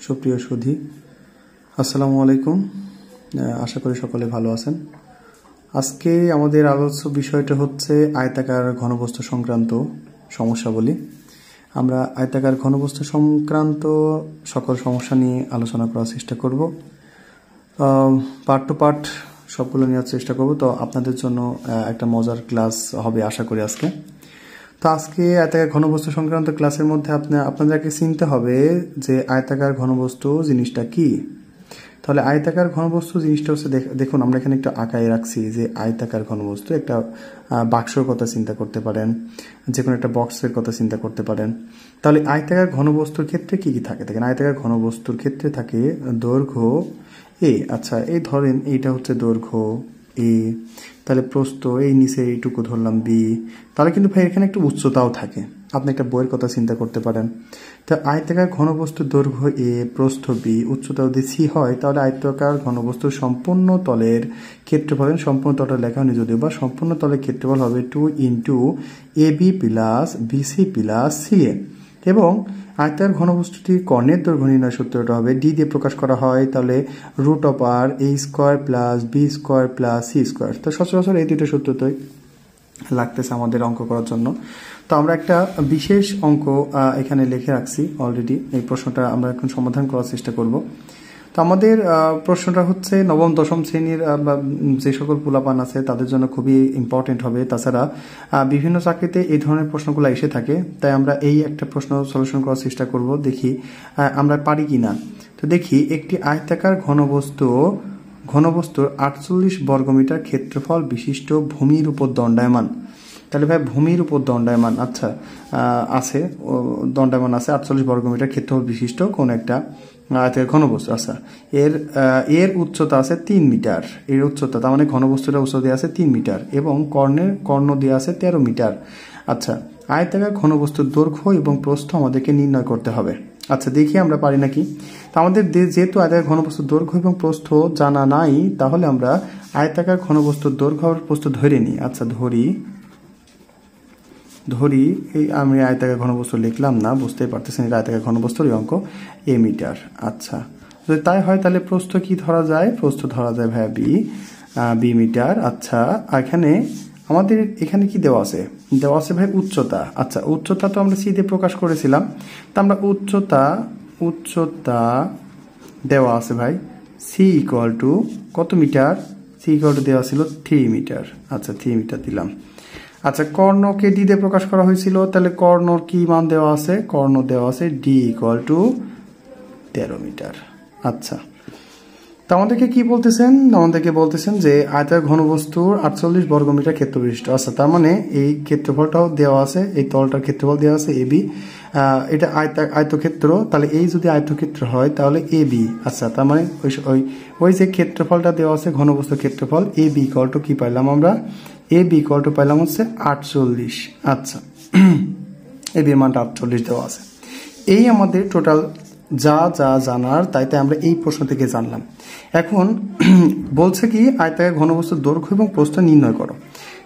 সুপ্রিয় সুধী, আসসালামু আলাইকুম। আশা করি সকলে ভালো আছেন। আজকে আমাদের আলোচ্য বিষয়টা হচ্ছে আয়তাকার ঘনবস্তু সংক্রান্ত সমস্যাবলী। আমরা আয়তাকার ঘনবস্তু সংক্রান্ত সকল সমস্যা নিয়ে আলোচনা করার চেষ্টা করব। পার্ট টু পার্ট সবগুলো নেওয়ার চেষ্টা করব। তো আপনাদের জন্য একটা মজার ক্লাস হবে আশা করি আজকে। তো আজকে আয়তাকার ঘনবস্তু সংক্রান্ত ক্লাসের মধ্যে আপনাদেরকে চিনতে হবে যে আয়তাকার ঘনবস্তু জিনিসটা কি। তাহলে আয়তাকার ঘনবস্তু জিনিসটা হচ্ছে, দেখুন আমরা এখানে একটা আঁকায় রাখছি যে আয়তাকার ঘনবস্তু একটা বাক্সর কথা চিন্তা করতে পারেন, যে কোনো একটা বক্সের কথা চিন্তা করতে পারেন। তাহলে আয়তাকার ঘনবস্তুর ক্ষেত্রে কি কি থাকে? দেখেন, আয়তাকার ঘনবস্তুর ক্ষেত্রে থাকে দৈর্ঘ্য এ। আচ্ছা, এই ধরেন এইটা হচ্ছে দৈর্ঘ্য এ, তাহলে প্রস্থ এই নিচে এইটুকু ধরলাম বি। তাহলে কিন্তু ভাই এখানে একটা উচ্চতাও থাকে। আপনি একটা বইয়ের কথা চিন্তা করতে পারেন। তো আয়তাকার ঘনবস্তুর দৈর্ঘ্য এ, প্রস্থ বি, উচ্চতা যদি সি হয়, তাহলে আয়তাকার ঘনবস্তুর সম্পূর্ণ তলের ক্ষেত্রফল, সম্পূর্ণ তলটা লেখা হয়নি যদিও, বা সম্পূর্ণ তলের ক্ষেত্রফল হবে 2 into A B plus BC plus C A. এবং আয়তাকার ঘনবস্তুটির কর্ণের দৈর্ঘ্য নির্ণয় সূত্রটা হবে ডি দিয়ে প্রকাশ করা হয়, তাহলে রুট অফ আর a square plus B square plus c square. তো সচরাচর এই দুটো সূত্র তো লাগতেছে আমাদের অঙ্ক করার জন্য। তো আমরা একটা বিশেষ অঙ্ক এখানে লিখে রাখছি অলরেডি। এই প্রশ্নটা আমরা এখন সমাধান করার চেষ্টা করব। তো আমাদের প্রশ্নটা হচ্ছে নবম দশম শ্রেণীর যে সকল পোলাপান আছে তাদের জন্য খুবই ইম্পর্টেন্ট হবে। তাছাড়া বিভিন্ন চাকরিতে এই ধরনের প্রশ্নগুলো এসে থাকে, তাই আমরা এই একটা প্রশ্ন সলিউশন করার চেষ্টা করব, দেখি আমরা পারি কি না। তো দেখি, একটি আয়তাকার ঘনবস্তুর 48 বর্গমিটার ক্ষেত্রফল বিশিষ্ট ভূমির উপর দণ্ডায়মান। তাহলে ভাই ভূমির উপর দণ্ডায়মান আছে 48 বর্গমিটার ক্ষেত্রফল বিশিষ্ট কোন একটা আয়তাকার ঘনবস্তু। আচ্ছা, এর উচ্চতা আছে 3 মিটার। এর উচ্চতা, তার মানে ঘনবস্তুটা উচ্চতা দিয়ে আছে 3 মিটার এবং কর্ণ দিয়ে আছে 13 মিটার। আচ্ছা, আয়তাকার ঘনবস্তুর দৈর্ঘ্য এবং প্রস্থ আমাদেরকে নির্ণয় করতে হবে। আচ্ছা, দেখি আমরা পারি নাকি। তা আমাদের যেহেতু আয়তাকার ঘনবস্তুর দৈর্ঘ্য এবং প্রস্থ জানা নাই, তাহলে আমরা আয়তাকার ঘনবস্তুর দৈর্ঘ্য আর প্রস্থ ধরে নিই। আচ্ছা, ধরি এই আমি আয়তাকার ঘনবস্তু লিখলাম না, বুঝতেই পারতেছেন এটা আয়তাকার ঘনবস্তুর অঙ্ক এ মিটার। আচ্ছা, যদি তাই হয় তাহলে প্রস্থ কি ধরা যায়? প্রস্থ ধরা যায় ভাইয়া বি মিটার। আচ্ছা, এখানে আমাদের এখানে কি দেওয়া আছে? দেওয়া আছে ভাই উচ্চতা। আচ্ছা, উচ্চতা তো আমরা সি দিয়ে প্রকাশ করেছিলাম। তা আমরা উচ্চতা দেওয়া আছে ভাই সি ইকুয়াল টু কত মিটার? সি ইকুয়াল টু দেওয়া ছিল 3 মিটার। আচ্ছা, 3 মিটার দিলাম। আচ্ছা, কর্ণকে ডি দিয়ে প্রকাশ করা হয়েছিল, তাহলে কর্ণর কি মান দেওয়া আছে? কর্ণ দেওয়া আছে ডি ইকুয়াল টু 13 মিটার। আচ্ছা, তো আমাদেরকে কি বলতেছেন? আমাদেরকে বলতেছেন যে আয়তাকার ঘনবস্তুর 48 বর্গমিটার ক্ষেত্র বিশিষ্ট। আচ্ছা, তার মানে এই ক্ষেত্রফলটাও দেওয়া আছে, এই তলটার ক্ষেত্রফল দেওয়া আছে এবি। এটা আয়তক্ষেত্র, তাহলে এই যদি আয়তক্ষেত্র হয় তাহলে এবি। আচ্ছা, তার মানে ওই যে ক্ষেত্রফলটা দেওয়া আছে ঘনবস্তুর ক্ষেত্রফল, এবি ইকুয়াল টু কি পাইলাম আমরা? এবি ইকুয়াল টু পাইলাম হচ্ছে 48। আচ্ছা, এবির মানটা 48 দেওয়া আছে। এই আমাদের টোটাল যা জানার, তাই আমরা এই প্রশ্ন থেকে জানলাম। এখন বলছে কি আয়তাকার ঘনবস্তুর দৈর্ঘ্য এবং প্রস্থ নির্ণয় করো।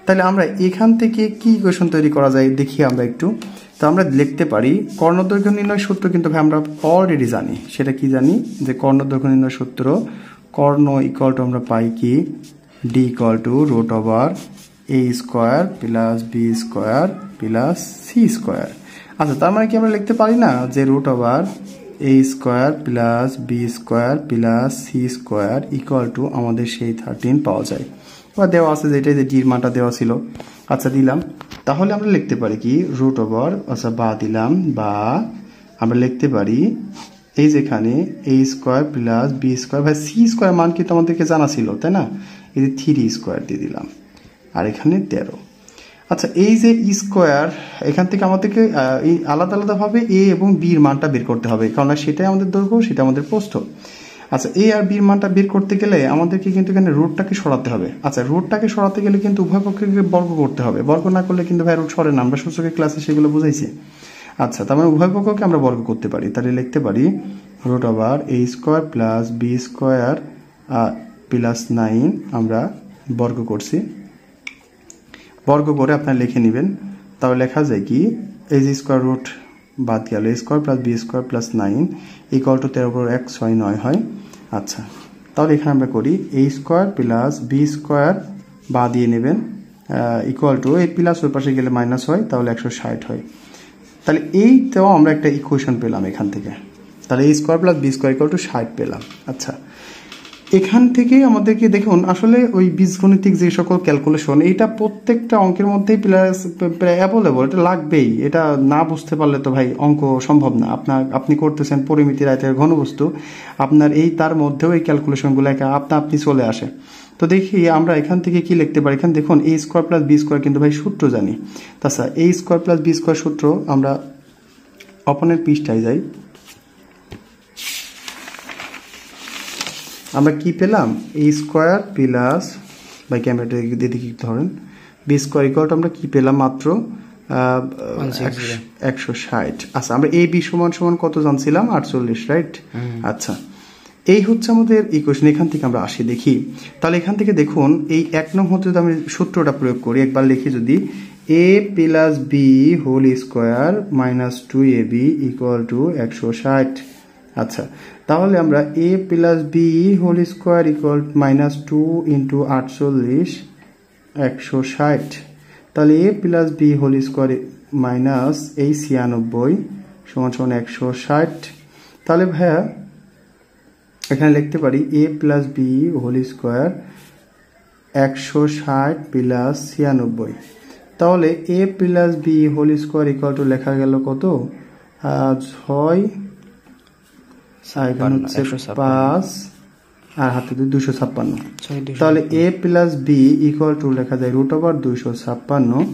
তাহলে আমরা এখান থেকে কি ইকুয়েশন তৈরি করা যায় দেখি আমরা একটু। তো আমরা লিখতে পারি কর্ণদৈর্ঘ্য নির্ণয় সূত্র, কিন্তু ভাই আমরা অলরেডি জানি। সেটা কি জানি? যে কর্ণদৈর্ঘ্য নির্ণয় সূত্র, কর্ণ ইকুয়াল টু আমরা পাই কি D equal to root over A square plus B square plus c square. আচ্ছা, তার মানে কি আমরা লিখতে পারি না যে root over A square plus B square plus c square equal to আমাদের সেই 13 পাওয়া যায়, বা দেওয়া আছে যেটা, যে ডির মানটা দেওয়া ছিল। আচ্ছা, দিলাম। তাহলে আমরা লিখতে পারি কি রুট ওভার, আচ্ছা বা দিলাম, বা আমরা লিখতে পারি এই যেখানে এ স্কোয়ার প্লাস বি স্কোয়ার, ভাই সি স্কোয়ার মান কিন্তু আমাদেরকে জানা ছিল, তাই না? এই যে 3 স্কোয়ার দিয়ে দিলাম, আর এখানে 13। আচ্ছা, এই যে স্কোয়ার, এখান থেকে আমাদেরকে এই আলাদা আলাদাভাবে এ এবং বির মানটা বের করতে হবে, কারণ সেটাই আমাদের দৈর্ঘ্য, সেটা আমাদের প্রস্থ। আচ্ছা, এ আর বির মানটা বের করতে গেলে আমাদেরকে কিন্তু এখানে রুটটাকে সরাতে হবে। আচ্ছা, রুটটাকে সরাতে গেলে কিন্তু উভয় পক্ষকে বর্গ করতে হবে। বর্গ না করলে কিন্তু ভাই রুট সরে না, আমরা সূচকের ক্লাসে সেগুলো বুঝাইছি। আচ্ছা, তার মানে উভয় পক্ষকে আমরা বর্গ করতে পারি। তাহলে লিখতে পারি রুট ওভার এ square plus B square plus 9 আমরা বর্গ করছি। বর্গ করে আপনারা লিখে নেবেন। তাহলে লেখা যায় কি এই যে স্কোয়ার রুট বাদ গেল, a square plus B square plus 9 equal to 13 উপর 1 6 9 হয়। আচ্ছা, তাহলে এখানে আমরা করি a square plus B square বাদ দিয়ে নেবেন ইকুয়াল টু এই প্লাস ওই পাশে গেলে মাইনাস হয়, তাহলে 160 হয়। তাহলে এইটাও আমরা একটা ইকুয়েশন পেলাম এখান থেকে। তাহলে a square plus B square equal to 60 পেলাম। আচ্ছা, এখান থেকে আমাদেরকে দেখুন আসলে ওই বীজগণিতিক যে সকল ক্যালকুলেশন, এটা প্রত্যেকটা অঙ্কের মধ্যেই প্লাস অ্যাভেলেবল, এটা লাগবেই। এটা না বুঝতে পারলে তো ভাই অঙ্ক সম্ভব না। আপনি করতেছেন পরিমিতির আয়তের ঘনবস্তু, আপনার এই তার মধ্যেও এই ক্যালকুলেশনগুলো আপনি চলে আসে। তো দেখি আমরা এখান থেকে কি লিখতে পারি। এখানে দেখুন a square plus B square কিন্তু ভাই সূত্র জানি। তাছাড়া a square plus B square সূত্র আমরা অপনের পৃষ্ঠায় যাই, আমরা কি পেলাম a স্কোয়ার প্লাস বাই ক্যামেরাটা এদিকে ধরেন বি স্কোয়ার ইকুয়াল টু আমরা কি পেলাম মাত্র 160। আচ্ছা, আমরা a b সমান সমান কত জানছিলাম 48, রাইট? আচ্ছা, এই হচ্ছে আমাদের ইকুয়েশন। এখান থেকে আমরা আসি দেখি। তাহলে এখান থেকে দেখুন এই 1 নং হতে যদি আমি সূত্রটা প্রয়োগ করি, একবার লিখি যদি a plus b whole square minus 2ab equal to 160। আচ্ছা, তাহলে আমরা a plus b whole square equal minus 2 into 48 160। তাহলে a plus b whole square minus এই 96 সমান সমান 160। তাহলে ভাইয়া এখানে লিখতে পারি a plus b whole square 160 plus 96। তাহলে a plus b whole square equal to লেখা গেল কত 6 5 আর হাতে 256। তাহলে a plus b equal to লেখা যায় রুট ওভার 256।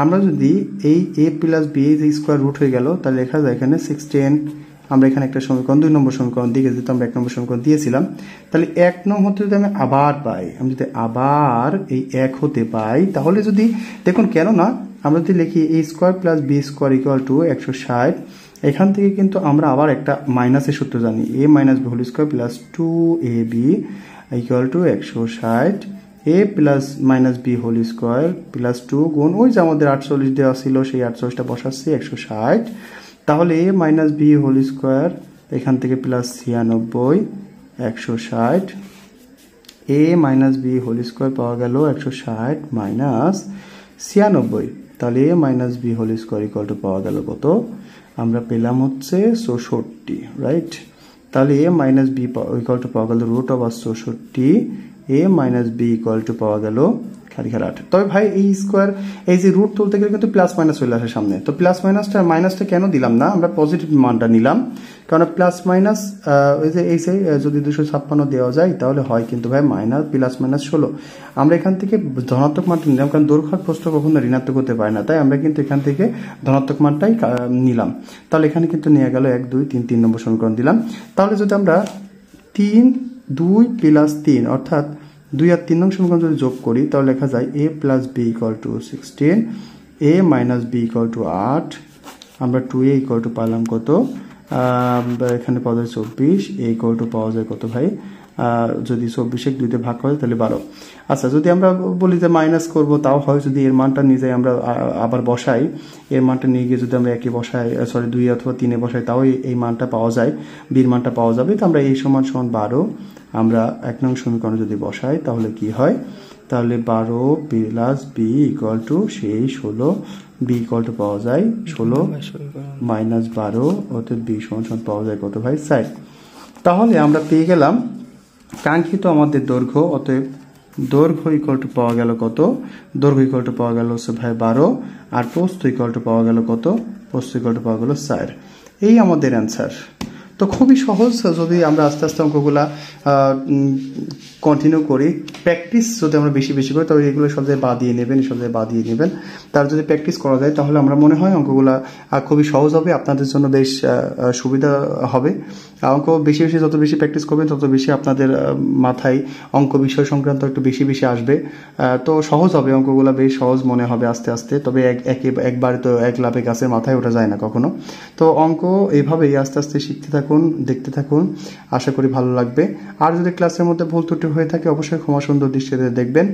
আমরা যদি এই a plus B square root হয়ে গেল, তাহলে লেখা যায় এখানে 16। আমরা এখানে একটা সমীকরণ 2 নম্বর সমীকরণ দিকে যেহেতু আমরা 1 নম্বর সমীকরণ দিয়েছিলাম, তাহলে 1 নং হতে যদি আমি আবার পাই, আমি যদি আবার এই 1 হতে পাই, তাহলে যদি দেখুন কেন না আমরা যদি লিখি a square plus B square equal to 160, এখান থেকে কিন্তু আমরা আবার একটা মাইনাসের সূত্র জানি, a minus b whole square plus 2ab equal to 160, a plus minus b whole square plus 2 গুণ ওই যে আমাদের 48 দেওয়া ছিল সেই 48টা বসাচ্ছি 160। তাহলে a minus b whole square এখান থেকে plus 96 160, a minus b whole square পাওয়া গেল 160 মাইনাস 96। তাহলে a minus b whole square equal to পাওয়া গেল কত, আমরা পেলাম হচ্ছে 64, রাইট? তাহলে a minus b equal to পাওয়া গেল root over 64, a minus b equal to পাওয়া গেল 8। তবে ভাই এই স্কোয়ার এই যে রুট তুলতে গেলে কিন্তু প্লাস মাইনাস চলে আসে সামনে। তো প্লাস মাইনাসটা কেন দিলাম না, আমরা পজিটিভ মানটা নিলাম, কারণ প্লাস মাইনাস ওই যে এই যদি 256 দেওয়া যায় তাহলে হয় কিন্তু ভাই মাইনাস প্লাস মাইনাস 16। আমরা এখান থেকে ধনাত্মক মানটা নিলাম, কারণ দৈর্ঘ্য প্রস্থ কখনো ঋণাত্মক হতে পারে না, তাই আমরা কিন্তু এখান থেকে ধনাত্মক মানটাই নিলাম। তাহলে এখানে কিন্তু নিয়ে গেল 1 2 3 3 নম্বর সমীকরণ দিলাম। তাহলে যদি আমরা 3 2 প্লাস 3 অর্থাৎ 2 আর 3 নং সমীকরণ যদি যোগ করি, তাহলে লেখা যায় a plus b equal to 16, a minus b equal to 8, আমরা 2a ইকুয়াল টু পাইলাম কত, এখানে পাওয়া যায় 24, a ইকুয়াল টু পাওয়া যায় কত ভাই, যদি 24 2 ভাগ করে তাহলে 12। আচ্ছা, যদি আমরা বলি যে মাইনাস করব তাও হয়, যদি এর মানটা নিয়ে যাই আমরা আবার বসাই, এর মানটা নিয়ে গিয়ে যদি আমরা একে বসাই 2 অথবা 3 বসাই, তাও এই মানটা পাওয়া যায়, বির মানটা পাওয়া যাবে। তো আমরা এই সমান সমান 12 আমরা 1 নং সমীকরণে যদি বসাই তাহলে কি হয়, তাহলে 12 প্লাস বি ইকুয়াল টু সেই 16, বি ইকুয়াল টু পাওয়া যায় 16 মাইনাস 12 অর্থাৎ বি সমান পাওয়া যায় কত ভাই 60। তাহলে আমরা পেয়ে গেলাম কাঙ্ক্ষিত আমাদের দৈর্ঘ্য। অতএব দৈর্ঘ্য ইকুয়াল টু পাওয়া গেল কত, দৈর্ঘ্য ইকুয়াল টু পাওয়া গেল হচ্ছে ভাই 12, আর প্রস্থ ইকুয়াল টু পাওয়া গেল কত, প্রস্থ ইকুয়াল টু পাওয়া গেল 4। এই আমাদের অ্যান্সার। তো খুবই সহজ, যদি আমরা আস্তে আস্তে অঙ্কগুলা কন্টিনিউ করি, প্র্যাকটিস যদি আমরা বেশি বেশি করি, তবে এগুলো সব জায়গায় বাদ দিয়ে নেবেন, সব জায়গায় বাদ দিয়ে নেবেন। তার যদি প্র্যাকটিস করা যায় তাহলে আমরা মনে হয় অঙ্কগুলা খুবই সহজ হবে, আপনাদের জন্য বেশ সুবিধা হবে। অঙ্ক বেশি বেশি যত বেশি প্র্যাকটিস করবেন তত বেশি আপনাদের মাথায় অঙ্ক বিষয় সংক্রান্ত একটু বেশি বেশি আসবে। তো সহজ হবে, অঙ্কগুলো বেশ সহজ মনে হবে আস্তে আস্তে। তবে একবারে তো এক লাফে গাছের মাথায় ওঠা যায় না কখনো। তো অঙ্ক এইভাবেই আস্তে আস্তে শিখতে থাকুন, দেখতে থাকুন, আশা করি ভালো লাগবে। আর যদি ক্লাসের মধ্যে ভুল ত্রুটি হয়ে থাকে অবশ্যই ক্ষমা সুন্দর দৃষ্টিতে দেখবেন।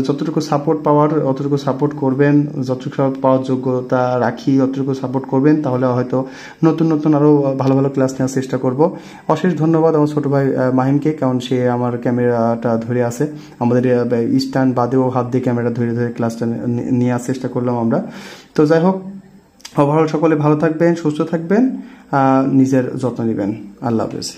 যতটুকু সাপোর্ট পাওয়ার অতটুকু সাপোর্ট করবেন, যতটুকু পাওয়ার যোগ্যতা রাখি অতটুকু সাপোর্ট করবেন, তাহলে হয়তো নতুন নতুন আরও ভালো ভালো ক্লাস নেওয়ার চেষ্টা করব। অশেষ ধন্যবাদ আমার ছোটো ভাই মাহিমকে, কারণ সে আমার ক্যামেরাটা ধরে আছে। আমাদের স্ট্যান্ড বাদেও হাত দিয়ে ক্যামেরা ধরে ধরে ক্লাসটা নেওয়ার চেষ্টা করলাম আমরা। তো যাই হোক, ওভারঅল সকলে ভালো থাকবেন, সুস্থ থাকবেন, নিজের যত্ন নেবেন। আল্লাহ হাফেজ।